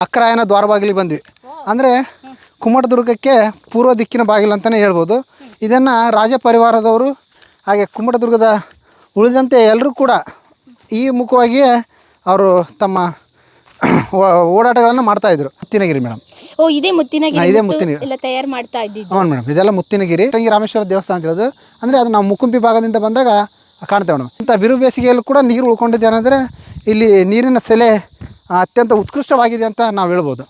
ಅಕ್ಕರಾಯನ ದ್ವಾರ ಬಾಗಿಲಿಗೆ ಬಂದ್ವಿ. ಅಂದರೆ ಕುಮ್ಮಟದುರ್ಗಕ್ಕೆ ಪೂರ್ವ ದಿಕ್ಕಿನ ಬಾಗಿಲು ಅಂತಲೇ ಹೇಳ್ಬೋದು. ಇದನ್ನು ರಾಜ ಪರಿವಾರದವರು ಹಾಗೆ ಕುಮ್ಮಟದುರ್ಗದ ಉಳಿದಂತೆ ಎಲ್ಲರೂ ಕೂಡ ಈ ಮುಖವಾಗಿಯೇ ಅವರು ತಮ್ಮ ಓಡಾಟಗಳನ್ನು ಮಾಡ್ತಾಯಿದ್ರು. ಮುತ್ತಿನಗಿರಿ ಮೇಡಮ್. ಇದೇ ಮುತ್ತಿನಗಿರಿ. ಇದೇ ಮುತ್ತಿನಗಿರಿ ಎಲ್ಲ ತಯಾರು ಮಾಡ್ತಾ ಇದ್ದಿದ್ದು. ಹ್ಞೂ ಮೇಡಮ್, ಇದೆಲ್ಲ ಮುತ್ತಿನಗಿರಿ. ತಂಗಿ ರಾಮೇಶ್ವರ ದೇವಸ್ಥಾನ ಅಂತ ಹೇಳೋದು. ಅಂದರೆ ಅದು ನಾವು ಮುಕುಂಪಿ ಭಾಗದಿಂದ ಬಂದಾಗ ಕಾಣ್ತೇವೆ ಮೇಡಮ್. ಇಂಥ ಬಿರು ಬೇಸಿಗೆಯಲ್ಲೂ ಕೂಡ ನೀರು ಉಳ್ಕೊಂಡಿದೆ ಏನಂದರೆ ಇಲ್ಲಿ ನೀರಿನ ಸೆಲೆ ಅತ್ಯಂತ ಉತ್ಕೃಷ್ಟವಾಗಿದೆ ಅಂತ ನಾವು ಹೇಳ್ಬೋದು.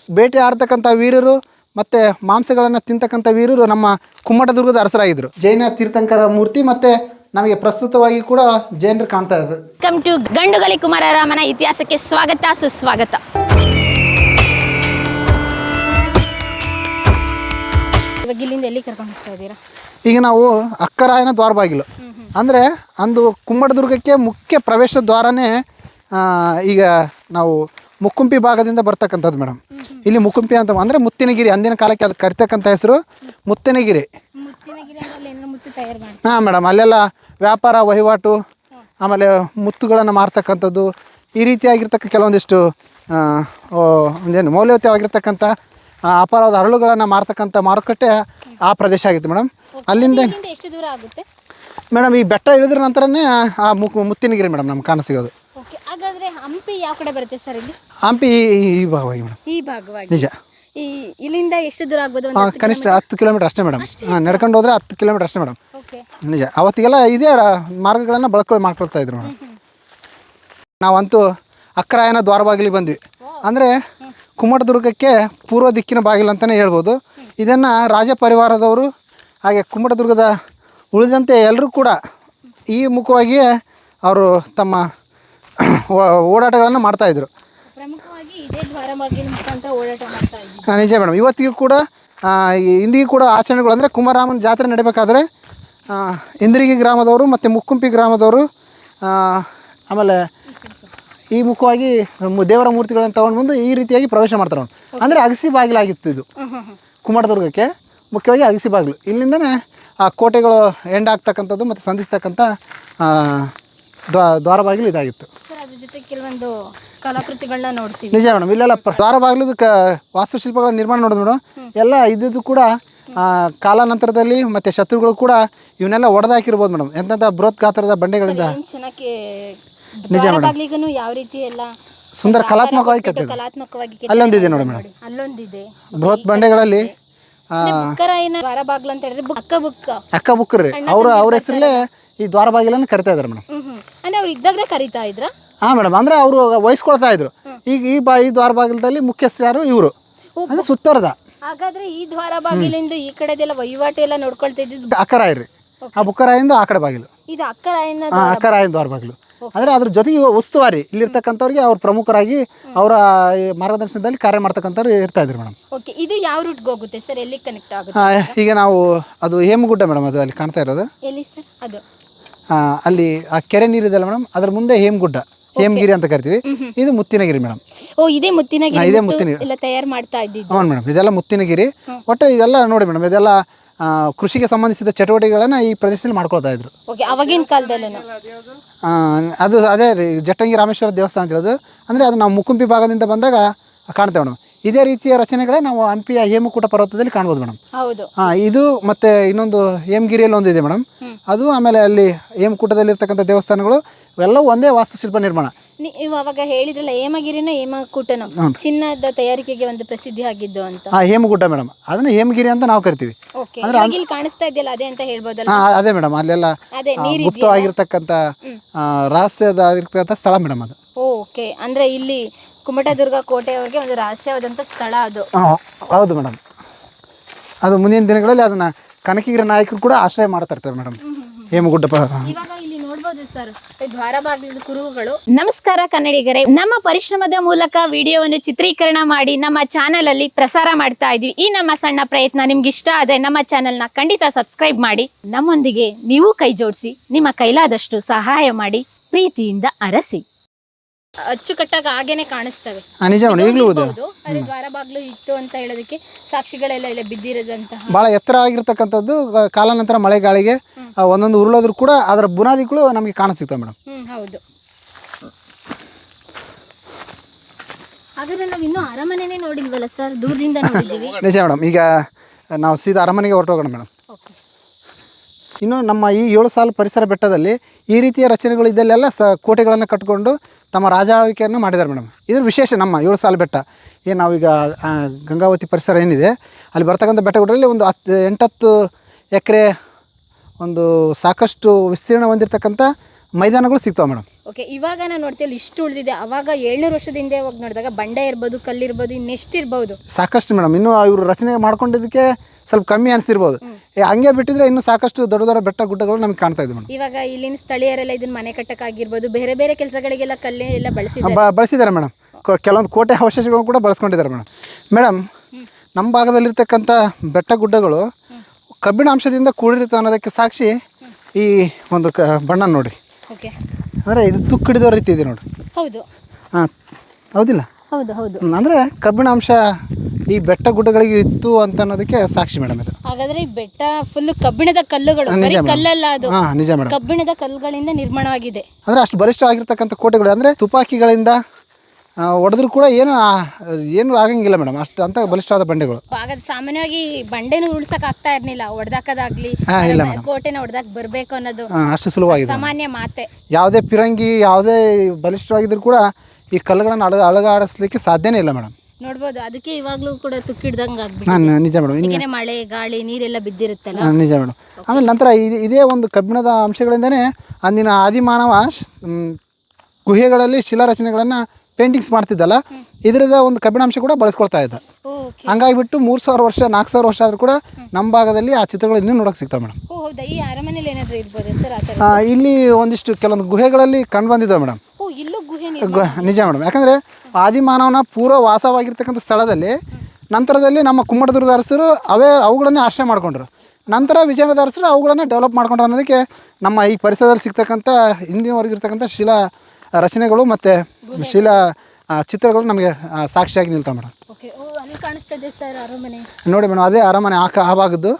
ಬೇಟೆ ಆಡ್ತಕ್ಕಂಥ ವೀರರು ಮತ್ತು ಮಾಂಸಗಳನ್ನು ತಿಂತಕ್ಕಂಥ ವೀರರು ನಮ್ಮ ಕುಮ್ಮಟದುರ್ಗದ ಅರಸರಾಗಿದ್ದರು. ಜೈನ ತೀರ್ಥಂಕರ ಮೂರ್ತಿ ಮತ್ತು ನಮಗೆ ಪ್ರಸ್ತುತವಾಗಿ ಕೂಡ ಜೈನರು ಕಾಣ್ತಾ ಇದ್ದಾರೆ. ವೆಲ್ಕಮ್ ಟು ಗಂಡುಗಲಿ ಕುಮಾರರಾಮನ ಇತಿಹಾಸಕ್ಕೆ ಸ್ವಾಗತ ಸುಸ್ವಾಗತ. ಇವಾಗ ಇಲ್ಲಿಂದ ಎಲ್ಲಿ ಕರ್ಕೊಂಡು ಹೋಗ್ತಾ ಇದ್ದೀರಾ? ಈಗ ನಾವು ಅಕ್ಕರಾಯನ ದ್ವಾರ ಬಾಗಿಲು ಅಂದರೆ ಅಂದು ಕುಮ್ಮಟದುರ್ಗಕ್ಕೆ ಮುಖ್ಯ ಪ್ರವೇಶ ದ್ವಾರನೇ ಈಗ ನಾವು ಮುಕ್ಕುಂಪಿ ಭಾಗದಿಂದ ಬರ್ತಕ್ಕಂಥದ್ದು ಮೇಡಮ್. ಇಲ್ಲಿ ಮುಕ್ಕುಂಪಿ ಅಂತ ಅಂದರೆ ಮುತ್ತಿನಗಿರಿ, ಅಂದಿನ ಕಾಲಕ್ಕೆ ಅದು ಕರಿತಕ್ಕಂಥ ಹೆಸರು ಮುತ್ತಿನಗಿರಿ. ಹಾಂ ಮೇಡಮ್, ಅಲ್ಲೆಲ್ಲ ವ್ಯಾಪಾರ ವಹಿವಾಟು, ಆಮೇಲೆ ಮುತ್ತುಗಳನ್ನು ಮಾರ್ತಕ್ಕಂಥದ್ದು, ಈ ರೀತಿಯಾಗಿರ್ತಕ್ಕ ಕೆಲವೊಂದಿಷ್ಟು ಒಂದೇನು ಮೌಲ್ಯಯುತವಾಗಿರ್ತಕ್ಕಂಥ ಅಪಾರವಾದ ಹರಳುಗಳನ್ನು ಮಾರ್ತಕ್ಕಂಥ ಮಾರುಕಟ್ಟೆ ಆ ಪ್ರದೇಶ ಆಗಿತ್ತು ಮೇಡಮ್. ಅಲ್ಲಿಂದ ಎಷ್ಟು ದೂರ ಆಗುತ್ತೆ ಮೇಡಮ್? ಈ ಬೆಟ್ಟ ಇಳಿದ್ರ ನಂತರನೇ ಆ ಮುತ್ತಿನಗಿರಿ ಮೇಡಮ್ ನಮ್ಗೆ ಕಾಣಿಸಿಗೋದು. ಹಾಗಾದ್ರೆ ಹಂಪಿ ಯಾವ ಕಡೆ ಬರುತ್ತೆ ಸರ್? ಇಲ್ಲಿ ಹಂಪಿ ಈ ಭಾಗವಾಗಿ ಮೇಡಮ್. ಈ ಭಾಗವಾಗಿ ನಿಜ. ಇಲ್ಲಿಂದ ಎಷ್ಟು ದೂರ ಆಗ್ಬೋದು? ಕನಿಷ್ಠ 10 ಕಿಲೋಮೀಟರ್ ಅಷ್ಟೇ ಮೇಡಮ್. ನಡ್ಕೊಂಡು ಹೋದ್ರೆ 10 ಕಿಲೋಮೀಟರ್ ಅಷ್ಟೇ ಮೇಡಮ್. ನಿಜ. ಅವತ್ತಿಗೆಲ್ಲ ಇದೇ ಮಾರ್ಗಗಳನ್ನು ಮಾಡ್ಕೊಳ್ತಾ ಇದ್ರು ಮೇಡಮ್. ನಾವಂತೂ ಅಕ್ಕರಾಯನ ದ್ವಾರ ಬಾಗಿಲಿಗೆ ಬಂದ್ವಿ. ಅಂದರೆ ಕುಮ್ಮಟದುರ್ಗಕ್ಕೆ ಪೂರ್ವ ದಿಕ್ಕಿನ ಬಾಗಿಲು ಅಂತಲೇ ಹೇಳ್ಬೋದು. ಇದನ್ನು ರಾಜ ಪರಿವಾರದವರು ಹಾಗೆ ಕುಮ್ಮಟದುರ್ಗದ ಉಳಿದಂತೆ ಎಲ್ಲರೂ ಕೂಡ ಈ ಮುಖವಾಗಿಯೇ ಅವರು ತಮ್ಮ ಓಡಾಟಗಳನ್ನು ಮಾಡ್ತಾಯಿದ್ರು. ನಿಜ ಮೇಡಮ್. ಇವತ್ತಿಗೂ ಕೂಡ ಇಂದಿಗೂ ಕೂಡ ಆಚರಣೆಗಳು ಅಂದರೆ ಕುಮಾರರಾಮನ ಜಾತ್ರೆ ನಡಿಬೇಕಾದ್ರೆ ಇಂದ್ರಿಗಿ ಗ್ರಾಮದವರು ಮತ್ತು ಮುಕ್ಕುಂಪಿ ಗ್ರಾಮದವರು ಆಮೇಲೆ ಈ ಮುಖವಾಗಿ ದೇವರ ಮೂರ್ತಿಗಳನ್ನು ತೊಗೊಂಡು ಬಂದು ಈ ರೀತಿಯಾಗಿ ಪ್ರವೇಶ ಮಾಡ್ತಾರೆ. ಅಂದರೆ ಅಗಸಿ ಬಾಗಿಲಾಗಿತ್ತು ಇದು ಕುಮ್ಮಟದುರ್ಗಕ್ಕೆ, ಮುಖ್ಯವಾಗಿ ಅಗಸಿ ಬಾಗಿಲು. ಇಲ್ಲಿಂದನೇ ಆ ಕೋಟೆಗಳು ಎಂಡಾಗ್ತಕ್ಕಂಥದ್ದು ಮತ್ತು ಸಂಧಿಸ್ತಕ್ಕಂಥ ದ್ವಾರ ಬಾಗಿಲು ಇದಾಗಿತ್ತು. ಕೆಲವೊಂದು ಕಲಾಕೃತಿಗಳನ್ನ ನೋಡ್ತೀವಿ. ನಿಜ ಮೇಡಮ್. ಇಲ್ಲೆಲ್ಲ ದ್ವಾರ ಬಾಗಿಲದು ವಾಸ್ತುಶಿಲ್ಪಗಳ ನಿರ್ಮಾಣ ನೋಡಿದ್ರು ಮೇಡಮ್. ಎಲ್ಲ ಇದ್ದು ಕೂಡ ಕಾಲಾನಂತರದಲ್ಲಿ ಮತ್ತು ಶತ್ರುಗಳು ಕೂಡ ಇವನ್ನೆಲ್ಲ ಒಡೆದಾಕಿರ್ಬೋದು ಮೇಡಮ್. ಎಂಥ ಬೃಹತ್ ಗಾತ್ರದ ಬಂಡೆಗಳಿಂದ. ನಿಜ ಮೇಡಮ್. ಯಾವ ರೀತಿ ಎಲ್ಲ ಸುಂದರ ಕಲಾತ್ಮಕವಾಗಿ ಅಲ್ಲೊಂದಿದೆ ನೋಡಿ ಮೇಡಮ್. ಅಲ್ಲೊಂದಿದೆ ಬೃಹತ್ ಬಂಡೆಗಳಲ್ಲಿ ಅಕ್ಕ ಬುಕ್ಕರ್ ರೀ ಅವ್ರ ಹೆಸರಲ್ಲೇ ಈ ದ್ವಾರ ಬಾಗಿಲನ್ನು ಕರಿತಾ ಇದ್ದಾರೆ ಮೇಡಮ್. ಅವ್ರು ಇದ್ದಾಗಲೇ ಕರಿತಾ ಇದ್ರ? ಹಾಂ ಮೇಡಮ್. ಅಂದರೆ ಅವರು ವಹಿಸ್ಕೊಳ್ತಾ ಇದ್ರು. ಈಗ ಈ ದ್ವಾರ ಬಾಗಿಲದಲ್ಲಿ ಮುಖ್ಯಸ್ಥರು ಯಾರು? ಇವರು ಅಂದರೆ ಸುತ್ತರದ. ಹಾಗಾದ್ರೆ ಈ ದ್ವಾರ ಬಾಗಿಲಿಂದ ಈ ಕಡೆದೆಲ್ಲ ವಹಿವಾಟು ಎಲ್ಲ ನೋಡ್ಕೊಳ್ತಾ ಇದ್ದಿದ್ದು ಅಕ್ಕರಾಯ ರೀ. ಆ ಬುಕ್ಕರಾಯಿಂದ ಆ ಕಡೆ ಬಾಗಿಲು. ಇದು ಅಕ್ಕರಾಯನ ದ್ವಾರ ಬಾಗಿಲು. ಅಂದರೆ ಅದ್ರ ಜೊತೆಗೆ ಉಸ್ತುವಾರಿ ಇಲ್ಲಿರ್ತಕ್ಕಂಥವ್ರಿಗೆ ಅವ್ರು ಪ್ರಮುಖರಾಗಿ ಅವರ ಮಾರ್ಗದರ್ಶನದಲ್ಲಿ ಕಾರ್ಯ ಮಾಡ್ತಕ್ಕಂಥವ್ರು ಇರ್ತಾ ಇದ್ರು ಮೇಡಮ್. ಓಕೆ, ಇದು ಯಾವ ರೂಟ್ಗೆ ಹೋಗುತ್ತೆ ಸರ್? ಎಲ್ಲಿ ಕನೆಕ್ಟ್ ಆಗುತ್ತೆ? ಈಗ ನಾವು ಅದು ಹೇಮಗುಡ್ಡ ಮೇಡಮ್, ಅದು ಅಲ್ಲಿ ಕಾಣ್ತಾ ಇರೋದು. ಎಲ್ಲಿ ಸರ್ ಅದು? ಅಲ್ಲಿ ಆ ಕೆರೆ ನೀರಿದೆಲ್ಲ ಮೇಡಮ್, ಅದ್ರ ಮುಂದೆ ಹೇಮಗುಡ್ಡ, ಹೇಮಗಿರಿ ಅಂತ ಕರಿತೀವಿ. ಇದು ಮುತ್ತಿನಗಿರಿ ಮೇಡಮ್. ಇದೇ ಮುತ್ತಿನಗಿರಿ. ಇದೇ ಮುತ್ತಿನಗಿರಿ ಎಲ್ಲ ತಯಾರು ಮಾಡ್ತಾ ಇದ್ದೀವಿ. ಹ್ಞೂ ಮೇಡಮ್, ಇದೆಲ್ಲ ಮುತ್ತಿನಗಿರಿ. ಒಟ್ಟು ಇದೆಲ್ಲ ನೋಡಿ ಮೇಡಮ್, ಇದೆಲ್ಲ ಕೃಷಿಗೆ ಸಂಬಂಧಿಸಿದ ಚಟುವಟಿಕೆಗಳನ್ನು ಈ ಪ್ರದೇಶದಲ್ಲಿ ಮಾಡ್ಕೊಳ್ತಾ ಇದ್ರು. ಅವಾಗಿನ ಕಾಲದಲ್ಲೇ ಅದು ಅದೇ ರೀ ಜಟಂಗಿ ರಾಮೇಶ್ವರ ದೇವಸ್ಥಾನ ಅಂತ ಹೇಳೋದು. ಅಂದರೆ ಅದು ನಾವು ಮುಕುಂಪಿ ಭಾಗದಿಂದ ಬಂದಾಗ ಕಾಣ್ತೇವೆ ಮೇಡಮ್. ಇದೇ ರೀತಿಯ ರಚನೆಗಳೇ ನಾವು ಹಂಪಿಯ ಹೇಮಕೂಟ ಪರ್ವತದಲ್ಲಿ ಕಾಣ್ಬೋದು ಮೇಡಮ್. ಹೌದು. ಇದು ಮತ್ತು ಇನ್ನೊಂದು ಹೇಮಗಿರಿಯಲ್ಲಿ ಒಂದಿದೆ ಮೇಡಮ್. ಅದು ಆಮೇಲೆ ಅಲ್ಲಿ ಹೇಮಕೂಟದಲ್ಲಿ ಇರ್ತಕ್ಕಂಥ ದೇವಸ್ಥಾನಗಳು ಇವೆಲ್ಲವೂ ಒಂದೇ ವಾಸ್ತುಶಿಲ್ಪ ನಿರ್ಮಾಣ. ನೀವು ಅವಾಗ ಹೇಳಿದ್ರಲ್ಲ ಹೇಮಗಿರಿನ ಹೇಮಕೂಟನ ಚಿನ್ನದ ತಯಾರಿಕೆಗೆ ಒಂದು ಪ್ರಸಿದ್ಧಿ ಆಗಿದ್ದು ಅಂತ. ಹೇಮಗುಡ್ಡ ಮೇಡಮ್, ಅದನ್ನ ಹೇಮಗಿರಿ ಅಂತ ನಾವು ಕರಿತೀವಿ. ಇಲ್ಲಿ ಕಾಣಿಸ್ತಾ ಇದೆಯಲ್ಲ ಅದೇ ಅಂತ ಹೇಳ್ಬೋದಲ್ಲ? ಅದೇ ಮೇಡಮ್, ಅಲ್ಲೆಲ್ಲ ಗುಪ್ತವಾಗಿರ್ತಕ್ಕಂಥ ರಹಸ್ಯದಾಗಿರ್ತಕ್ಕಂಥ ಸ್ಥಳ ಮೇಡಮ್ ಅದು. ಓಕೆ, ಅಂದ್ರೆ ಇಲ್ಲಿ ಕುಮ್ಮಟದುರ್ಗ ಕೋಟೆಯವರಿಗೆ ಒಂದು ರಹಸ್ಯವಾದಂಥ ಸ್ಥಳ ಅದು. ಹೌದು ಮೇಡಮ್. ಅದು ಮುಂದಿನ ದಿನಗಳಲ್ಲಿ ಅದನ್ನ ಕನಕಗಿರಿ ನಾಯಕರು ಕೂಡ ಆಶ್ರಯ ಮಾಡ್ತಾ ಇರ್ತಾರೆ ಮೇಡಮ್. ಹೇಮಗುಡ್ಡ ಇವಾಗ ಇಲ್ಲಿ ನೋಡ್ಬೋದು ಸರ್ ದ್ವಾರ ಬಾಗಿಲದ ಕುರುಹುಗಳು. ನಮಸ್ಕಾರ ಕನ್ನಡಿಗರೇ, ನಮ್ಮ ಪರಿಶ್ರಮದ ಮೂಲಕ ವಿಡಿಯೋವನ್ನು ಚಿತ್ರೀಕರಣ ಮಾಡಿ ನಮ್ಮ ಚಾನೆಲ್ ಅಲ್ಲಿ ಪ್ರಸಾರ ಮಾಡ್ತಾ ಇದ್ವಿ. ಈ ನಮ್ಮ ಸಣ್ಣ ಪ್ರಯತ್ನ ನಿಮ್ಗೆ ಇಷ್ಟ ಆದ್ರೆ ನಮ್ಮ ಚಾನೆಲ್ನ ಖಂಡಿತ ಸಬ್ಸ್ಕ್ರೈಬ್ ಮಾಡಿ, ನಮ್ಮೊಂದಿಗೆ ನೀವು ಕೈ ಜೋಡಿಸಿ, ನಿಮ್ಮ ಕೈಲಾದಷ್ಟು ಸಹಾಯ ಮಾಡಿ, ಪ್ರೀತಿಯಿಂದ ಅರಸಿ. ಅಚ್ಚುಕಟ್ಟಾಗಿ ಹಾಗೇನೆ ಕಾಣಿಸ್ತವೆ. ದ್ವಾರ ಬಾಗಿಲು ಇತ್ತು ಅಂತ ಹೇಳೋದಕ್ಕೆ ಸಾಕ್ಷಿಗಳೆಲ್ಲ ಇಲ್ಲ ಬಿದ್ದಿರೋದಂತಹ. ಬಹಳ ಎತ್ತರ ಆಗಿರ್ತಕ್ಕಂಥದ್ದು. ಕಾಲಾನಂತರ ಮಳೆಗಾಳಿಗೆ ಒಂದೊಂದು ಉರುಳೋದ್ರು ಕೂಡ ಅದರ ಬುನಾದಿಗಳು ನಮಗೆ ಕಾಣಿಸ್ತಿರ್ತವೆ ಮೇಡಮ್. ಹೌದು. ಹಾಗಾದ್ರೆ ನಾವು ಇನ್ನೂ ಅರಮನೆನೇ ನೋಡಿಲ್ವಲ್ಲ ಸರ್, ದೂರದಿಂದ ನೋಡಿದ್ದೀವಿ. ನಿಜ ಮೇಡಮ್. ಈಗ ನಾವು ಸೀದಾ ಅರಮನೆಗೆ ಹೊರಟೋಗೋಣ ಮೇಡಮ್. ಓಕೆ. ಇನ್ನು ನಮ್ಮ ಈ 7 ಸಾಲು ಪರಿಸರ ಬೆಟ್ಟದಲ್ಲಿ ಈ ರೀತಿಯ ರಚನೆಗಳು ಇದ್ದಲ್ಲೆಲ್ಲ ಕೋಟೆಗಳನ್ನು ಕಟ್ಟಿಕೊಂಡು ತಮ್ಮ ರಾಜಾಳ್ವಿಕೆಯನ್ನು ಮಾಡಿದ್ದಾರೆ ಮೇಡಮ್. ಇದ್ರ ವಿಶೇಷ ನಮ್ಮ 7 ಸಾಲು ಬೆಟ್ಟ ಏನು ನಾವೀಗ ಗಂಗಾವತಿ ಪರಿಸರ ಏನಿದೆ ಅಲ್ಲಿ ಬರ್ತಕ್ಕಂಥ ಬೆಟ್ಟಗಳಲ್ಲಿ ಒಂದು 8-10 ಎಕರೆ ಒಂದು ಸಾಕಷ್ಟು ವಿಸ್ತೀರ್ಣ ಹೊಂದಿರತಕ್ಕಂಥ ಮೈದಾನಗಳು ಸಿಗ್ತಾವೆ ಮೇಡಮ್. ಓಕೆ, ಇವಾಗ ನಾನು ನೋಡ್ತೀವಿ ಇಷ್ಟು ಉಳಿದಿದೆ. ಅವಾಗ 700 ವರ್ಷದ ಹಿಂದೆ ಹೋಗಿ ನೋಡಿದಾಗ ಬಂಡೆ ಇರ್ಬೋದು, ಕಲ್ಲಿರ್ಬೋದು, ಇನ್ನೆಷ್ಟು ಇರ್ಬೋದು? ಸಾಕಷ್ಟು ಮೇಡಮ್. ಇನ್ನೂ ಇವರು ರಚನೆ ಮಾಡ್ಕೊಂಡಿದ್ದಕ್ಕೆ ಸ್ವಲ್ಪ ಕಮ್ಮಿ ಅನಿಸಿರ್ಬೋದು. ಹಂಗೆ ಬಿಟ್ಟಿದ್ರೆ ಇನ್ನೂ ಸಾಕಷ್ಟು ದೊಡ್ಡ ದೊಡ್ಡ ಬೆಟ್ಟ ಗುಡ್ಡಗಳು ನಮ್ಗೆ ಕಾಣ್ತಾ ಇದೆ ಮೇಡಮ್. ಇವಾಗ ಇಲ್ಲಿನ ಸ್ಥಳೀಯರೆಲ್ಲ ಇದನ್ನ ಮನೆ ಕಟ್ಟಕ್ಕಾಗಿರ್ಬೋದು, ಬೇರೆ ಬೇರೆ ಕೆಲಸಗಳಿಗೆಲ್ಲ ಕಲ್ಲೆ ಎಲ್ಲ ಬಳಸಿದ್ದಾರೆ ಮೇಡಮ್. ಕೆಲವೊಂದು ಕೋಟೆ ಅವಶೇಷಗಳನ್ನು ಕೂಡ ಬಳಸ್ಕೊಂಡಿದ್ದಾರೆ ಮೇಡಮ್. ನಮ್ಮ ಭಾಗದಲ್ಲಿರ್ತಕ್ಕಂಥ ಬೆಟ್ಟ ಗುಡ್ಡಗಳು ಕಬ್ಬಿಣಾಂಶದಿಂದ ಕೂಡಿರುತ್ತೆ ಅನ್ನೋದಕ್ಕೆ ಸಾಕ್ಷಿ ಈ ಒಂದು ಬಣ್ಣ ನೋಡಿ. ಓಕೆ, ಅಂದರೆ ಇದು ತುಕ್ಕಿಡಿದೋ ರೀತಿ ಇದೆ ನೋಡಿ. ಹೌದು. ಹಾಂ, ಹೌದಿಲ್ಲ? ಹೌದು ಹೌದು. ಅಂದರೆ ಕಬ್ಬಿಣಾಂಶ ಈ ಬೆಟ್ಟ ಗುಡ್ಡಗಳಿಗೆ ಇತ್ತು ಅಂತ ಅನ್ನೋದಕ್ಕೆ ಸಾಕ್ಷಿ ಮೇಡಮ್ ಇದು. ಹಾಗಾದ್ರೆ ಈ ಬೆಟ್ಟ ಫುಲ್ ಕಬ್ಬಿಣದ ಕಲ್ಲುಗಳು, ಕಲ್ಲಲ್ಲ ಅದು. ಹಾಂ, ನಿಜ ಮೇಡಮ್. ಕಬ್ಬಿಣದ ಕಲ್ಲುಗಳಿಂದ ನಿರ್ಮಾಣವಾಗಿದೆ. ಅಂದರೆ ಅಷ್ಟು ಬಲಿಷ್ಠವಾಗಿರ್ತಕ್ಕಂಥ ಕೋಟೆಗಳು, ಅಂದರೆ ತುಪಾಕಿಗಳಿಂದ ಹೊಡೆದ್ರು ಕೂಡ ಏನು ಆಗಂಗಿಲ್ಲ ಮೇಡಮ್. ಅಷ್ಟು ಅಂತ ಬಲಿಷ್ಠವಾದ ಬಂಡೆಗಳು. ಹಾಗಾದ್ರೆ ಸಾಮಾನ್ಯವಾಗಿ ಬಂಡೆನೂ ಉರುಳ್ಸಕ್ ಆಗ್ತಾ ಇರ್ಲಿಲ್ಲ, ಹೊಡೆದಾಕದಾಗ್ಲಿ, ಕೋಟೆನ ಹೊಡೆದಾಕ್ ಬರ್ಬೇಕು ಅನ್ನೋದು ಅಷ್ಟು ಸುಲಭವಾಗಿದೆ, ಸಾಮಾನ್ಯ ಮಾತೆ. ಯಾವುದೇ ಪಿರಂಗಿ ಯಾವುದೇ ಬಲಿಷ್ಠವಾಗಿದ್ರು ಕೂಡ ಈ ಕಲ್ಲುಗಳನ್ನು ಅಳಗಾಡಿಸ್ಲಿಕ್ಕೆ ಸಾಧ್ಯನೇ ಇಲ್ಲ ಮೇಡಮ್. ನೋಡ್ಬೋದು, ಅದಕ್ಕೆ ಇವಾಗ್ಲೂ ಕೂಡ ತುಕ್ಕಿಡ್ದಂಗೆ ಆಗ್ಬಿಟ್ಟು. ನಿಜ ಮೇಡಮ್. ಮಳೆ ಗಾಳಿ ನೀರೆಲ್ಲ ಬಿದ್ದಿರುತ್ತಲ್ಲ. ನಿಜ ಮೇಡಮ್. ಆಮೇಲೆ ನಂತರ ಇದೇ ಒಂದು ಕಬ್ಬಿಣದ ಅಂಶಗಳಿಂದನೇ ಅಂದಿನ ಆದಿಮಾನವ ಗುಹೆಗಳಲ್ಲಿ ಶಿಲಾರಚನೆಗಳನ್ನು ಪೇಂಟಿಂಗ್ಸ್ ಮಾಡ್ತಿದ್ದಲ್ಲ, ಇದರದ ಒಂದು ಕಬ್ಬಿಣಾಂಶ ಕೂಡ ಬಳಸ್ಕೊಳ್ತಾ ಇದ್ದ. ಹಂಗಾಗಿಬಿಟ್ಟು 3000 ವರ್ಷ 4000 ವರ್ಷ ಆದರೂ ಕೂಡ ನಮ್ಮ ಭಾಗದಲ್ಲಿ ಆ ಚಿತ್ರಗಳು ಇನ್ನೂ ನೋಡೋಕೆ ಸಿಗ್ತಾವೆ ಮೇಡಮ್. ಈ ಅರಮನೆಯಲ್ಲಿ ಏನಾದರೂ ಇರ್ಬೋದು ಸರ್? ಇಲ್ಲಿ ಒಂದಿಷ್ಟು ಕೆಲವೊಂದು ಗುಹೆಗಳಲ್ಲಿ ಕಂಡು ಬಂದಿದ್ದಾವೆ ಮೇಡಮ್. ನಿಜ ಮೇಡಮ್. ಯಾಕಂದರೆ ಆದಿಮಾನವನ ಪೂರ್ವ ವಾಸವಾಗಿರ್ತಕ್ಕಂಥ ಸ್ಥಳದಲ್ಲಿ ನಂತರದಲ್ಲಿ ನಮ್ಮ ಕುಮ್ಮಟದುರ್ಗದ ಅರಸರು ಅವುಗಳನ್ನೇ ಆಶ್ರಯ ಮಾಡಿಕೊಂಡ್ರು. ನಂತರ ವಿಜಯನಗರದ ಅರಸರು ಅವುಗಳನ್ನು ಡೆವಲಪ್ ಮಾಡ್ಕೊಂಡ್ರು ಅನ್ನೋದಕ್ಕೆ ನಮ್ಮ ಈ ಪರಿಸರದಲ್ಲಿ ಸಿಗ್ತಕ್ಕಂಥ ಇಂದಿನವರೆಗಿರ್ತಕ್ಕಂಥ ಶಿಲಾ ರಚನೆಗಳು ಮತ್ತು ಶಿಲಾ ಚಿತ್ರಗಳು ನಮಗೆ ಸಾಕ್ಷಿಯಾಗಿ ನಿಲ್ತಾವೆ ಮೇಡಮ್. ನೋಡಿ ಮೇಡಮ್, ಅದೇ ಅರಮನೆ ಆ ಭಾಗದ್ದು.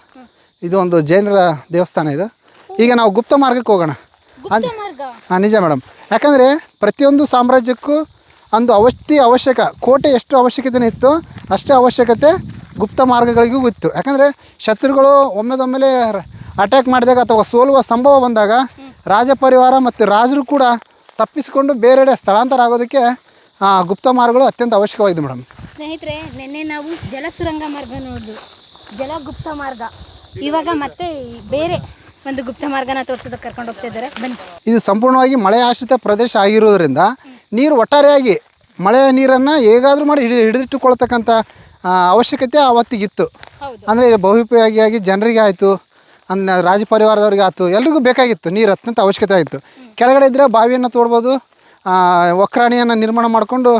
ಇದು ಒಂದು ಜೈನರ ದೇವಸ್ಥಾನ ಇದು. ಈಗ ನಾವು ಗುಪ್ತ ಮಾರ್ಗಕ್ಕೆ ಹೋಗೋಣ. ಹಾಂ, ನಿಜ ಮೇಡಮ್. ಯಾಕಂದರೆ ಪ್ರತಿಯೊಂದು ಸಾಮ್ರಾಜ್ಯಕ್ಕೂ ಒಂದು ಅವಶ್ಯಕ ಕೋಟೆ ಎಷ್ಟು ಅವಶ್ಯಕತೆ ಇತ್ತು ಅಷ್ಟೇ ಅವಶ್ಯಕತೆ ಗುಪ್ತ ಮಾರ್ಗಗಳಿಗೂ ಇತ್ತು. ಯಾಕಂದರೆ ಶತ್ರುಗಳು ಒಮ್ಮೆದೊಮ್ಮೆಲೆ ಅಟ್ಯಾಕ್ ಮಾಡಿದಾಗ ಅಥವಾ ಸೋಲುವ ಸಂಭವ ಬಂದಾಗ ರಾಜ ಪರಿವಾರ ಮತ್ತು ರಾಜರು ಕೂಡ ತಪ್ಪಿಸಿಕೊಂಡು ಬೇರೆಡೆ ಸ್ಥಳಾಂತರ ಆಗೋದಕ್ಕೆ ಗುಪ್ತ ಮಾರ್ಗಗಳು ಅತ್ಯಂತ ಅವಶ್ಯಕವಾಗಿದೆ ಮೇಡಮ್. ಸ್ನೇಹಿತರೆ, ನಿನ್ನೆ ನಾವು ಜಲಸುರಂಗ ಮಾರ್ಗ ನೋಡಿದ್ವಿ, ಜಲಗುಪ್ತ ಮಾರ್ಗ. ಇವಾಗ ಮತ್ತೆ ಬೇರೆ ಒಂದು ಗುಪ್ತ ಮಾರ್ಗನ ತೋರಿಸೋದಕ್ಕೆ ಕರ್ಕೊಂಡು ಹೋಗ್ತಾ ಇದ್ದಾರೆ, ಬನ್ನಿ. ಇದು ಸಂಪೂರ್ಣವಾಗಿ ಮಳೆ ಆಶ್ರಿತ ಪ್ರದೇಶ ಆಗಿರೋದ್ರಿಂದ ನೀರು ಒಟ್ಟಾರೆಯಾಗಿ ಮಳೆಯ ನೀರನ್ನು ಹೇಗಾದರೂ ಮಾಡಿ ಹಿಡಿದಿಟ್ಟುಕೊಳ್ತಕ್ಕಂಥ ಅವಶ್ಯಕತೆ ಆವತ್ತಿಗಿತ್ತು. ಅಂದರೆ ಬಹುಪಯೋಗಿಯಾಗಿ ಜನರಿಗೆ ಆಯಿತು, ರಾಜ ಪರಿವಾರದವ್ರಿಗೆ ಆಯಿತು, ಎಲ್ರಿಗೂ ಬೇಕಾಗಿತ್ತು. ನೀರು ಅತ್ಯಂತ ಅವಶ್ಯಕತೆ ಆಗಿತ್ತು. ಕೆಳಗಡೆ ಇದ್ದರೆ ಬಾವಿಯನ್ನು ತೋಡ್ಬೋದು, ಒಕ್ರಾಣಿಯನ್ನು ನಿರ್ಮಾಣ ಮಾಡಿಕೊಂಡು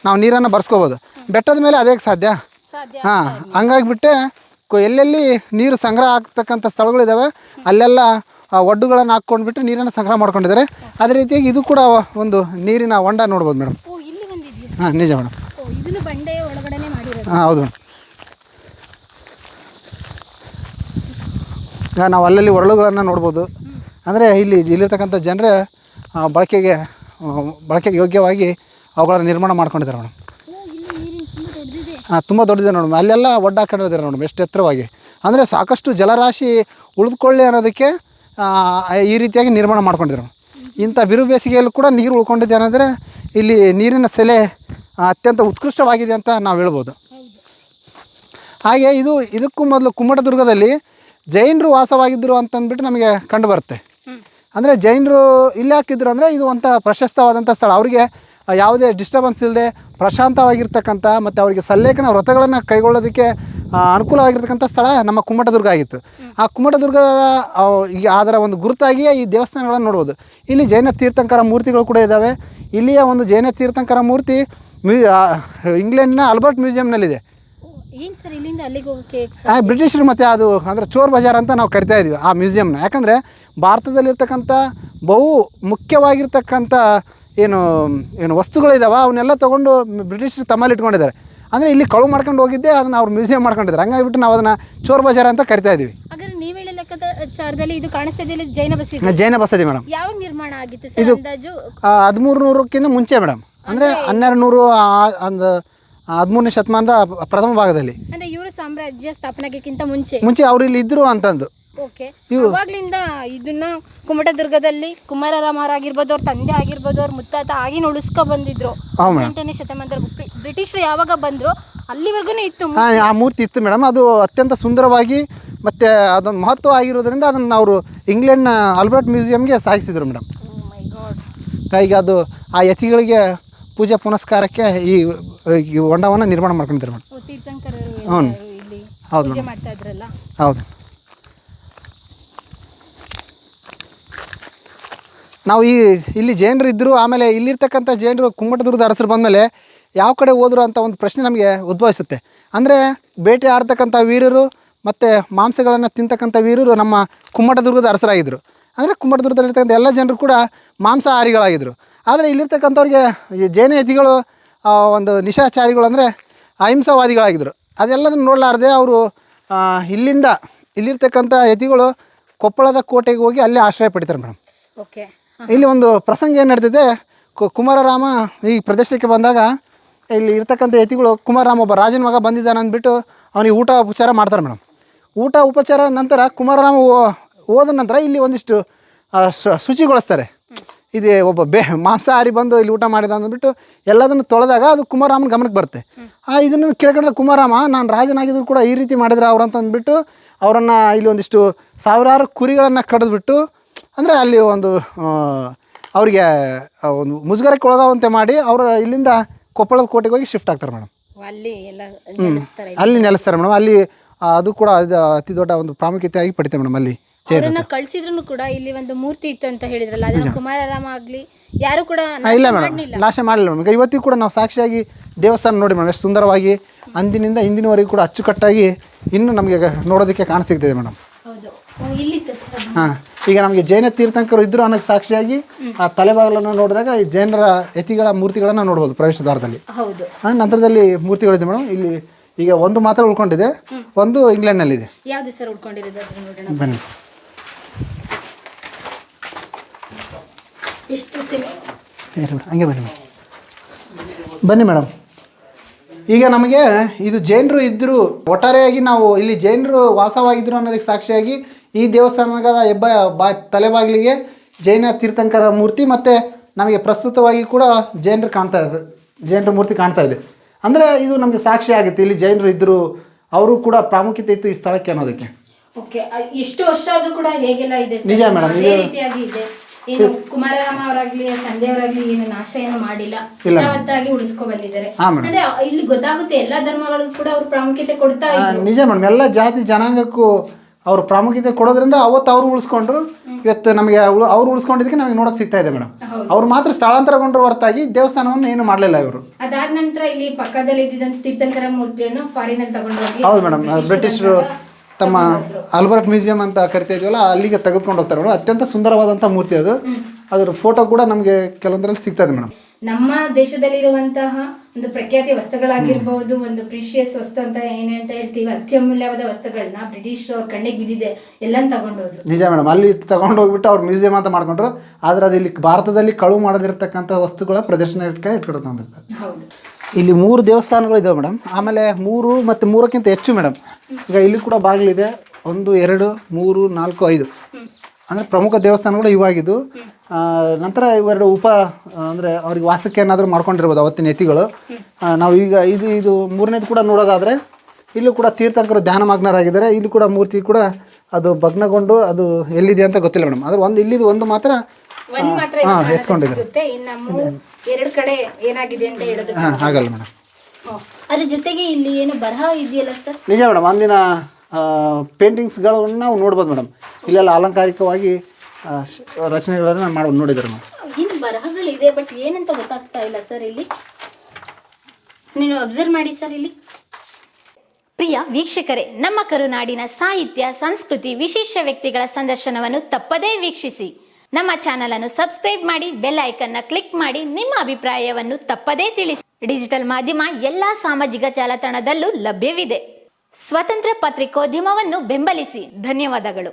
ನಾವು ನೀರನ್ನು ಬರ್ಸ್ಕೋಬೋದು. ಬೆಟ್ಟದ ಮೇಲೆ ಅದೇ ಸಾಧ್ಯ. ಹಾಂ, ಹಂಗಾಗಿಬಿಟ್ಟೆ ಎಲ್ಲೆಲ್ಲಿ ನೀರು ಸಂಗ್ರಹ ಆಗ್ತಕ್ಕಂಥ ಸ್ಥಳಗಳಿದ್ದಾವೆ ಅಲ್ಲೆಲ್ಲ ಒಡ್ಡುಗಳನ್ನು ಹಾಕ್ಕೊಂಡ್ಬಿಟ್ಟು ನೀರನ್ನು ಸಂಗ್ರಹ ಮಾಡ್ಕೊಂಡಿದ್ದಾರೆ. ಅದೇ ರೀತಿಯಾಗಿ ಇದು ಕೂಡ ಒಂದು ನೀರಿನ ಹೊಂಡ ನೋಡ್ಬೋದು ಮೇಡಮ್. ಹಾಂ, ನಿಜ ಮೇಡಮ್. ಹಾಂ, ಹೌದು ಮೇಡಮ್. ನಾವು ಅಲ್ಲಲ್ಲಿ ಒರಳುಗಳನ್ನು ನೋಡ್ಬೋದು. ಅಂದರೆ ಇಲ್ಲಿರ್ತಕ್ಕಂಥ ಜನರೇ ಬಳಕೆಗೆ ಯೋಗ್ಯವಾಗಿ ಅವುಗಳನ್ನು ನಿರ್ಮಾಣ ಮಾಡ್ಕೊಂಡಿದ್ದಾರೆ ಮೇಡಮ್. ಹಾಂ, ತುಂಬ ದೊಡ್ಡದಿದೆ ನೋಡಮ್. ಅಲ್ಲೆಲ್ಲ ಒಡ್ಡು ಹಾಕೊಂಡಿದ್ದಾರೆ ನೋಡಮ್, ಎಷ್ಟು ಎತ್ತರವಾಗಿ. ಅಂದರೆ ಸಾಕಷ್ಟು ಜಲರಾಶಿ ಉಳಿದುಕೊಳ್ಳಿ ಅನ್ನೋದಕ್ಕೆ ಈ ರೀತಿಯಾಗಿ ನಿರ್ಮಾಣ ಮಾಡ್ಕೊಂಡಿದ್ದಾರೆ. ಇಂಥ ಬಿರು ಬೇಸಿಗೆಯಲ್ಲೂ ಕೂಡ ನೀರು ಉಳ್ಕೊಂಡಿದೆ ಅನ್ನೋದ್ರೆ ಇಲ್ಲಿ ನೀರಿನ ಸೆಲೆ ಅತ್ಯಂತ ಉತ್ಕೃಷ್ಟವಾಗಿದೆ ಅಂತ ನಾವು ಹೇಳ್ಬೋದು. ಹಾಗೆ ಇದಕ್ಕೂ ಮೊದಲು ಕುಮ್ಮಟದುರ್ಗದಲ್ಲಿ ಜೈನರು ವಾಸವಾಗಿದ್ದರು ಅಂತಂದ್ಬಿಟ್ಟು ನಮಗೆ ಕಂಡು ಬರುತ್ತೆ. ಅಂದರೆ ಜೈನರು ಇಲ್ಲಿ ಹಾಕಿದ್ರು ಅಂದರೆ ಇದು ಒಂಥ ಪ್ರಶಸ್ತವಾದಂಥ ಸ್ಥಳ. ಅವರಿಗೆ ಯಾವುದೇ ಡಿಸ್ಟರ್ಬೆನ್ಸ್ ಇಲ್ಲದೆ ಪ್ರಶಾಂತವಾಗಿರ್ತಕ್ಕಂಥ ಮತ್ತು ಅವರಿಗೆ ಸಲ್ಲೇಖನ ವ್ರತಗಳನ್ನು ಕೈಗೊಳ್ಳೋದಕ್ಕೆ ಅನುಕೂಲವಾಗಿರ್ತಕ್ಕಂಥ ಸ್ಥಳ ನಮ್ಮ ಕುಮ್ಮಟದುರ್ಗ ಆಗಿತ್ತು. ಆ ಕುಮ್ಮಟದುರ್ಗದ ಅದರ ಒಂದು ಗುರುತಾಗಿಯೇ ಈ ದೇವಸ್ಥಾನಗಳನ್ನು ನೋಡ್ಬೋದು. ಇಲ್ಲಿ ಜೈನ ತೀರ್ಥಂಕರ ಮೂರ್ತಿಗಳು ಕೂಡ ಇದ್ದಾವೆ. ಇಲ್ಲಿಯ ಒಂದು ಜೈನ ತೀರ್ಥಂಕರ ಮೂರ್ತಿ ಇಂಗ್ಲೆಂಡ್ನ ಆಲ್ಬರ್ಟ್ ಮ್ಯೂಸಿಯಂನಲ್ಲಿದೆ. ಬ್ರಿಟಿಷರು ಮತ್ತು ಅದು ಅಂದರೆ ಚೋರ್ ಬಜಾರ್ ಅಂತ ನಾವು ಕರಿತಾ ಇದ್ದೀವಿ ಆ ಮ್ಯೂಸಿಯಂನ. ಯಾಕಂದರೆ ಭಾರತದಲ್ಲಿರ್ತಕ್ಕಂಥ ಬಹು ಮುಖ್ಯವಾಗಿರ್ತಕ್ಕಂಥ ಏನು ವಸ್ತುಗಳಿದ್ದಾವೆ ಅವನ್ನೆಲ್ಲ ತೊಗೊಂಡು ಬ್ರಿಟಿಷರು ತಮ್ಮಲ್ಲಿ ಇಟ್ಕೊಂಡಿದ್ದಾರೆ. ಅಂದರೆ ಇಲ್ಲಿ ಕಳು ಮಾಡ್ಕೊಂಡು ಹೋಗಿದ್ದೆ ಅದನ್ನು ಅವ್ರು ಮ್ಯೂಸಿಯಂ ಮಾಡ್ಕೊಂಡಿದ್ದಾರೆ. ಹಂಗಾಗಿಬಿಟ್ಟು ನಾವು ಅದನ್ನು ಚೋರ್ ಬಜಾರ್ ಅಂತ ಕರಿತಾ ಇದ್ದೀವಿ. ಜೈನ ಬಸದಿ ಮೇಡಮ್. ಯಾವಾಗ ನಿರ್ಮಾಣ ಆಗಿತ್ತು? ಇದು 1300ಕ್ಕಿಂತ ಮುಂಚೆ ಮೇಡಮ್. ಅಂದರೆ 1200 ಒಂದು 13ನೇ ಶತಮಾನದ ಪ್ರಥಮ ಭಾಗದಲ್ಲಿ. ಅಂದ್ರೆ ಇವರು ಸಾಮ್ರಾಜ್ಯ ಸ್ಥಾಪನೆಗಿಂತ ಮುಂಚೆ ಅವ್ರು ಇಲ್ಲಿ ಇದ್ರು ಅಂತಂದು. ಓಕೆ, ಅವಾಗ್ಲಿಂದ ಇದನ್ನ ಕುಮಟದುರ್ಗದಲ್ಲಿ ಕುಮಾರರಾಮರಾಗಿರ್ಬೋದು, ಅವ್ರ ತಂದೆ ಆಗಿರ್ಬೋದು, ಅವ್ರ ಮುತ್ತಾತ ಆಗಿನ ಉಳಿಸ್ಕೊ ಬಂದಿದ್ರು. 18ನೇ ಶತಮಾನದಲ್ಲಿ ಬ್ರಿಟಿಷರು ಯಾವಾಗ ಬಂದ್ರು ಅಲ್ಲಿವರೆಗೂ ಇತ್ತು ಆ ಮೂರ್ತಿ ಇತ್ತು ಮೇಡಮ್. ಅದು ಅತ್ಯಂತ ಸುಂದರವಾಗಿ ಮತ್ತು ಅದೊಂದು ಮಹತ್ವ ಆಗಿರೋದ್ರಿಂದ ಅದನ್ನು ಅವರು ಇಂಗ್ಲೆಂಡ್ನ ಆಲ್ಬರ್ಟ್ ಮ್ಯೂಸಿಯಂಗೆ ಸಾಗಿಸಿದ್ರು ಮೇಡಮ್. ಈಗ ಅದು ಆ ಯತಿಗಳಿಗೆ ಪೂಜೆ ಪುನಸ್ಕಾರಕ್ಕೆ ಈ ಹೊಂಡವನ್ನು ನಿರ್ಮಾಣ ಮಾಡ್ಕೊಂಡಿದ್ದಾರೆ ಮೇಡಮ್. ಹೌದು ಹೌದು. ನಾವು ಇಲ್ಲಿ ಜೈನರು ಇದ್ದರು. ಆಮೇಲೆ ಇಲ್ಲಿರ್ತಕ್ಕಂಥ ಜೈನರು ಕುಮ್ಮಟದುರ್ಗದ ಅರಸರು ಬಂದಮೇಲೆ ಯಾವ ಕಡೆ ಹೋದರು ಅಂತ ಒಂದು ಪ್ರಶ್ನೆ ನಮಗೆ ಉದ್ಭವಿಸುತ್ತೆ. ಅಂದರೆ ಬೇಟೆ ಆಡ್ತಕ್ಕಂಥ ವೀರರು ಮತ್ತು ಮಾಂಸಗಳನ್ನು ತಿಂತಕ್ಕಂಥ ವೀರರು ನಮ್ಮ ಕುಮ್ಮಟದುರ್ಗದ ಅರಸರಾಗಿದ್ದರು. ಅಂದರೆ ಕುಮ್ಮಟದುರ್ಗದಲ್ಲಿರ್ತಕ್ಕಂಥ ಎಲ್ಲ ಜನರು ಕೂಡ ಮಾಂಸಾಹಾರಿಗಳಾಗಿದ್ದರು. ಆದರೆ ಇಲ್ಲಿರ್ತಕ್ಕಂಥವ್ರಿಗೆ ಜೈನ ಯತಿಗಳು ಒಂದು ನಿಶಾಚಾರಿಗಳು, ಅಂದರೆ ಅಹಿಂಸಾವಾದಿಗಳಾಗಿದ್ದರು. ಅದೆಲ್ಲದನ್ನು ನೋಡಲಾರ್ದೆ ಅವರು ಇಲ್ಲಿರ್ತಕ್ಕಂಥ ಯತಿಗಳು ಕೊಪ್ಪಳದ ಕೋಟೆಗೆ ಹೋಗಿ ಅಲ್ಲೇ ಆಶ್ರಯ ಪಡಿತಾರೆ ಮೇಡಮ್. ಓಕೆ, ಇಲ್ಲಿ ಒಂದು ಪ್ರಸಂಗ ಏನು ನಡೆದಿದೆ, ಕುಮಾರರಾಮ ಈ ಪ್ರದೇಶಕ್ಕೆ ಬಂದಾಗ ಇಲ್ಲಿ ಇರ್ತಕ್ಕಂಥ ಯತಿಗಳು ಕುಮಾರರಾಮ ಒಬ್ಬ ರಾಜನ ಮಗ ಬಂದಿದ್ದಾನೆ ಅಂದ್ಬಿಟ್ಟು ಅವನಿಗೆ ಊಟ ಉಪಚಾರ ಮಾಡ್ತಾರೆ ಮೇಡಮ್. ಊಟ ಉಪಚಾರ ನಂತರ ಕುಮಾರರಾಮ ಹೋದ ನಂತರ ಇಲ್ಲಿ ಒಂದಿಷ್ಟು ಶುಚಿಗೊಳಿಸ್ತಾರೆ. ಇದು ಒಬ್ಬ ಮಾಂಸಾಹಾರಿ ಬಂದು ಇಲ್ಲಿ ಊಟ ಮಾಡಿದ ಅಂದ್ಬಿಟ್ಟು ಎಲ್ಲದನ್ನು ತೊಳೆದಾಗ ಅದು ಕುಮಾರರಾಮನ ಗಮನಕ್ಕೆ ಬರುತ್ತೆ. ಇದನ್ನು ಕೇಳ್ಕೊಂಡ್ರೆ ಕುಮಾರರಾಮ ನಾನು ರಾಜನಾಗಿದ್ರು ಕೂಡ ಈ ರೀತಿ ಮಾಡಿದ್ರೆ ಅವ್ರು ಅಂತ ಅಂದ್ಬಿಟ್ಟು ಅವರನ್ನು ಇಲ್ಲಿ ಒಂದಿಷ್ಟು ಸಾವಿರಾರು ಕುರಿಗಳನ್ನು ಕಡಿದ್ಬಿಟ್ಟು, ಅಂದರೆ ಅಲ್ಲಿ ಒಂದು ಅವರಿಗೆ ಒಂದು ಮುಜುಗರಕ್ಕೆ ಒಳಗಾವಂತೆ ಮಾಡಿ ಅವರು ಇಲ್ಲಿಂದ ಕೊಪ್ಪಳದ ಕೋಟೆಗೆ ಹೋಗಿ ಶಿಫ್ಟ್ ಆಗ್ತಾರೆ ಮೇಡಮ್. ಅಲ್ಲಿ ನೆಲೆಸ್ತಾರೆ ಮೇಡಮ್. ಅಲ್ಲಿ ಅದು ಕೂಡ ಅತಿ ದೊಡ್ಡ ಒಂದು ಪ್ರಾಮುಖ್ಯತೆಯಾಗಿ ಪಡಿತೆ ಮೇಡಮ್. ಅಲ್ಲಿ ಕಳಿಸಿದ್ರು ಕೂಡ ಇಲ್ಲಿ ಒಂದು ಮೂರ್ತಿ ಇತ್ತು ಅಂತ ಹೇಳಿದ್ರಲ್ಲ, ಅದನ್ನ ಕುಮಾರರಾಮ ಆಗ್ಲಿ ಯಾರು ಕೂಡ ಇಲ್ಲ ಮೇಡಮ್, ನಾಶ ಮಾಡಲಿಲ್ಲ ಮೇಡಮ್. ಇವತ್ತಿಗೂ ಕೂಡ ನಾವು ಸಾಕ್ಷಿಯಾಗಿ ದೇವಸ್ಥಾನ ನೋಡಿ ಮೇಡಮ್, ಎಷ್ಟು ಸುಂದರವಾಗಿ ಅಂದಿನಿಂದ ಇಂದಿನವರೆಗೂ ಕೂಡ ಅಚ್ಚುಕಟ್ಟಾಗಿ ಇನ್ನೂ ನಮಗೆ ನೋಡೋದಕ್ಕೆ ಕಾಣಸಿಗ್ತದೆ ಮೇಡಮ್. ಹಾಂ, ಈಗ ನಮಗೆ ಜೈನ ತೀರ್ಥಂಕರು ಇದ್ರು ಅನ್ನೋಕ್ಕೆ ಸಾಕ್ಷಿಯಾಗಿ ಆ ತಲೆಬಾಗಲನ್ನು ನೋಡಿದಾಗ ಈ ಜೈನರ ಯತಿಗಳ ಮೂರ್ತಿಗಳನ್ನು ನೋಡ್ಬೋದು ಪ್ರವೇಶ ದ್ವಾರದಲ್ಲಿ. ನಂತರದಲ್ಲಿ ಮೂರ್ತಿಗಳಿದೆ ಮೇಡಮ್. ಇಲ್ಲಿ ಈಗ ಒಂದು ಮಾತ್ರ ಉಳ್ಕೊಂಡಿದೆ, ಒಂದು ಇಂಗ್ಲೆಂಡ್ನಲ್ಲಿದೆ. ಯಾವುದು ಸರ್ ಉಳ್ಕೊಂಡಿರೋದು? ಬನ್ನಿ ಹಂಗೆ ಬನ್ನಿ ಮೇಡಮ್. ಈಗ ನಮಗೆ ಇದು ಜೈನರು ಇದ್ದರು, ಒಟ್ಟಾರೆಯಾಗಿ ನಾವು ಇಲ್ಲಿ ಜೈನರು ವಾಸವಾಗಿದ್ದರು ಅನ್ನೋದಕ್ಕೆ ಸಾಕ್ಷಿಯಾಗಿ ಈ ದೇವಸ್ಥಾನದ ತಲೆಬಾಗಿಲಿಗೆ ಜೈನ ತೀರ್ಥಂಕರ ಮೂರ್ತಿ ಮತ್ತು ನಮಗೆ ಪ್ರಸ್ತುತವಾಗಿ ಕೂಡ ಜೈನರ ಮೂರ್ತಿ ಕಾಣ್ತಾ ಇದೆ. ಅಂದರೆ ಇದು ನಮಗೆ ಸಾಕ್ಷಿ ಆಗುತ್ತೆ ಇಲ್ಲಿ ಜೈನರು ಇದ್ದರು, ಅವರು ಕೂಡ ಪ್ರಾಮುಖ್ಯತೆ ಇತ್ತು ಈ ಸ್ಥಳಕ್ಕೆ ಅನ್ನೋದಕ್ಕೆ. ಓಕೆ, ಎಷ್ಟು ವರ್ಷ ಆದರೂ ಕೂಡ ಹೇಗೆಲ್ಲ ಇದೆ ನಿಜ ಮೇಡಮ್. ಏನು ಕುಮಾರರಾಮ ಅವರಾಗ್ಲಿ ತಂದೆಯವರಾಗ್ಲಿ ಏನು ನಾಶ ಏನು ಮಾಡಿಲ್ಲ, ಯಥಾವತ್ತಾಗಿ ಉಳಿಸ್ಕೊ ಬಂದಿದ್ದಾರೆ. ಅಂದ್ರೆ ಇಲ್ಲಿ ಗೊತ್ತಾಗುತ್ತೆ ಎಲ್ಲ ಧರ್ಮಗಳು ಕೂಡ ಅವ್ರ ಪ್ರಾಮುಖ್ಯತೆ ಕೊಡ್ತಾ ಇದ್ದಾರೆ. ನಿಜ ಮೇಡಮ್, ಎಲ್ಲ ಜಾತಿ ಜನಾಂಗಕ್ಕೂ ಅವ್ರು ಪ್ರಾಮುಖ್ಯತೆ ಕೊಡೋದ್ರಿಂದ ಅವತ್ತು ಅವ್ರು ಉಳಿಸ್ಕೊಂಡ್ರು. ಇವತ್ತು ನಮಗೆ ಅವ್ರು ಉಳಿಸ್ಕೊಂಡಿದ್ದಕ್ಕೆ ನಮಗೆ ನೋಡಕ್ ಸಿಗ್ತಾ ಇದೆ ಮೇಡಮ್. ಅವ್ರು ಮಾತ್ರ ಸ್ಥಳಾಂತರಗೊಂಡ್ರು ಹೊರತಾಗಿ ದೇವಸ್ಥಾನವನ್ನು ಏನು ಮಾಡಲಿಲ್ಲ ಇವರು. ಅದಾದ ನಂತರ ಇಲ್ಲಿ ಪಕ್ಕದಲ್ಲಿ ಇದ್ದಿದ್ದಂತ ತೀರ್ಥಂಕರ ಮೂರ್ತಿಯನ್ನು ಫಾರಿನ್ ಅಲ್ಲಿ ತಗೊಂಡೋಗಿ, ಹೌದು ಮೇಡಮ್, ಬ್ರಿಟಿಷರು ತಮ್ಮ ಆಲ್ಬರ್ಟ್ ಮ್ಯೂಸಿಯಂ ಅಂತ ಕರಿತಾ ಇದೀವಲ್ಲ ಅಲ್ಲಿಗೆ ತೆಗೆದುಕೊಂಡು ಹೋಗ್ತಾರೆ ಮೇಡಮ್. ಅತ್ಯಂತ ಸುಂದರವಾದಂಥ ಮೂರ್ತಿ ಅದು. ಅದರ ಫೋಟೋ ಕೂಡ ನಮಗೆ ಕೆಲವೊಂದರಲ್ಲಿ ಸಿಗ್ತದೆ ಮೇಡಮ್. ನಮ್ಮ ದೇಶದಲ್ಲಿರುವಂತಹ ಒಂದು ಪ್ರಖ್ಯಾತಿ ವಸ್ತುಗಳಾಗಿರ್ಬಹುದು, ಒಂದು ಪ್ರೀಶಿಯಸ್ ವಸ್ತು ಅಂತ ಏನಂತ ಹೇಳ್ತೀವಿ, ಅತ್ಯಮೂಲ್ಯವಾದ ವಸ್ತುಗಳನ್ನ ಬ್ರಿಟಿಷರು ಅವ್ರ ಕಣ್ಣಿಗೆ ಬಿದ್ದಿದೆ ಎಲ್ಲ ತಗೊಂಡೋದ್ರು. ನಿಜ ಮೇಡಮ್, ಅಲ್ಲಿ ತಗೊಂಡು ಹೋಗ್ಬಿಟ್ಟು ಅವ್ರು ಮ್ಯೂಸಿಯಂ ಅಂತ ಮಾಡ್ಕೊಂಡ್ರು. ಆದ್ರೆ ಅದು ಇಲ್ಲಿ ಭಾರತದಲ್ಲಿ ಕಳುವು ಮಾಡದಿರ್ತಕ್ಕಂಥ ವಸ್ತುಗಳ ಪ್ರದರ್ಶನ ಇಟ್ಕೊಡುತ್ತೆ. ಹೌದು, ಇಲ್ಲಿ 3 ದೇವಸ್ಥಾನಗಳು ಇದಾವೆ ಮೇಡಮ್. ಆಮೇಲೆ 3 ಮತ್ತು 3ಕ್ಕಿಂತ ಹೆಚ್ಚು ಮೇಡಮ್. ಈಗ ಇಲ್ಲಿ ಕೂಡ ಬಾಗಿಲಿದೆ, 1 2 3 4 5 ಅಂದರೆ ಪ್ರಮುಖ ದೇವಸ್ಥಾನಗಳು ಇವಾಗಿದ್ದು. ನಂತರ ಇವೆರಡು ಅಂದರೆ ಅವ್ರಿಗೆ ವಾಸಕ್ಕೆ ಏನಾದರೂ ಮಾಡ್ಕೊಂಡಿರ್ಬೋದು ಅವತ್ತಿನ ಯತಿಗಳು. ನಾವು ಈಗ ಇದು 3ನೇದು ಕೂಡ ನೋಡೋದಾದರೆ ಇಲ್ಲೂ ಕೂಡ ತೀರ್ಥಂಕರು ಧ್ಯಾನಮಗ್ನರಾಗಿದ್ದಾರೆ. ಇಲ್ಲಿ ಕೂಡ ಮೂರ್ತಿ ಕೂಡ ಅದು ಭಗ್ನಗೊಂಡು ಅದು ಎಲ್ಲಿದೆ ಅಂತ ಗೊತ್ತಿಲ್ಲ ಮೇಡಮ್. ಆದರೆ ಇಲ್ಲಿದು ಒಂದು ಮಾತ್ರ ಎತ್ಕೊಂಡಿದ್ದಾರೆ. ಎರಡು ಕಡೆ ಏನಾಗಿದೆ ಅಂತ ಹೇಳೋದು ಹಾಗಲ್ಲ ಮೇಡಮ್. ಅದ್ರ ಜೊತೆಗೆ ಇಲ್ಲಿ ಏನು ಬರಹ ಇದೆಯಲ್ಲ ಸರ್? ನಿಜ ಮೇಡಮ್, ಅಂದಿನ ಪೇಂಟಿಂಗ್ಸ್ಗಳನ್ನು ನಾವು ನೋಡ್ಬೋದು ಮೇಡಮ್. ಇಲ್ಲೆಲ್ಲ ಅಲಂಕಾರಿಕವಾಗಿ ರಚನೆಗಳನ್ನು ನೋಡಿದ್ದಾರೆ ಮೇಡಮ್. ಇನ್ನು ಬರಹಗಳಿದೆ, ಬಟ್ ಏನಂತ ಗೊತ್ತಾಗ್ತಾ ಇಲ್ಲ ಸರ್. ಇಲ್ಲಿ ನೀನು ಅಬ್ಸರ್ವ್ ಮಾಡಿ ಸರ್. ಇಲ್ಲಿ ಪ್ರಿಯ ವೀಕ್ಷಕರೇ, ನಮ್ಮ ಕರುನಾಡಿನ ಸಾಹಿತ್ಯ, ಸಂಸ್ಕೃತಿ, ವಿಶೇಷ ವ್ಯಕ್ತಿಗಳ ಸಂದರ್ಶನವನ್ನು ತಪ್ಪದೇ ವೀಕ್ಷಿಸಿ. ನಮ್ಮ ಚಾನಲ್ ಅನ್ನು ಸಬ್ಸ್ಕ್ರೈಬ್ ಮಾಡಿ, ಬೆಲ್ ಐಕನ್ ನ ಕ್ಲಿಕ್ ಮಾಡಿ, ನಿಮ್ಮ ಅಭಿಪ್ರಾಯವನ್ನು ತಪ್ಪದೇ ತಿಳಿಸಿ. ಡಿಜಿಟಲ್ ಮಾಧ್ಯಮ ಎಲ್ಲಾ ಸಾಮಾಜಿಕ ಜಾಲತಾಣದಲ್ಲೂ ಲಭ್ಯವಿದೆ. ಸ್ವತಂತ್ರ ಪತ್ರಿಕೋದ್ಯಮವನ್ನು ಬೆಂಬಲಿಸಿ. ಧನ್ಯವಾದಗಳು.